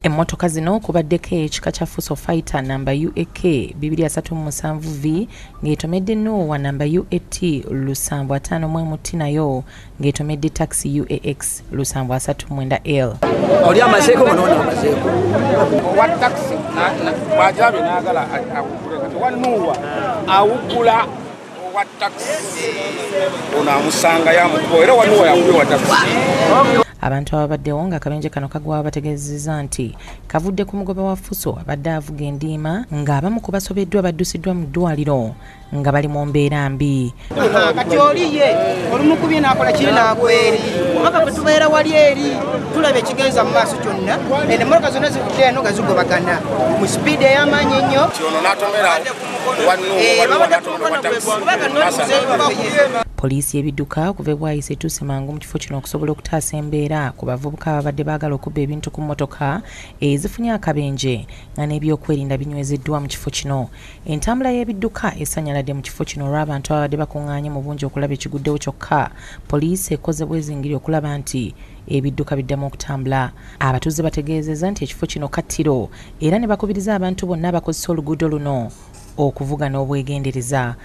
Emmotoka zino kubaddeko ekika kya Fuso Fighter namba UAK 237V ng'etomedde Noah namba UAT 751 nayo ng'etomedde taxi UAX 739L. Oli amazeeko ngono amazeeko. Wa taxi wajabe naagala awukula kati wanuwa awukula wa taxi onamusanga yamukuba era wanuwa yakuwa taxi. Abantu ababaddewo nga akabenje kano kagwa bategeezezza nti kavudde ku mugoba wa Fuso abadde avuga endiima ng'abamu ku basobeddwa baddusiddwa mu ddwaliro nga bali mu mbeera mbi. Kati oliye olumukubye n'akola kiri n'agweri omaka bwe tubeera wali eri tulaba ekigenza mu maaso kyonna emmotoka zonna zivudde eno nga zigobagana mu sipiidi ey'amaanyi ennyo. Poliisi y'ebidduka kuva bwayise etuuse mangu mu kifo kino okusobola okutaasa embeera ku bavubuka ababadde baagala okubba ebintu ku mmotoka ezifunye akabenje nga n'ebyokwerinda binywezeddwa mu kifo kino. Entambula y'ebidduka esanyaladde mu kifo kino olw'abantu ababadde bakuŋŋaanye mu bungi okulaba ekiguddewo kyokka. Poliisi ekoze bwezingiri okulaba nti ebidduka biddamu okutambula. Abatuuze bategeezezza nti ekifo kino kattiro era ne bakubiriza abantu bonna abakozesa oluguudo luno okuvuga n'obwegendereza.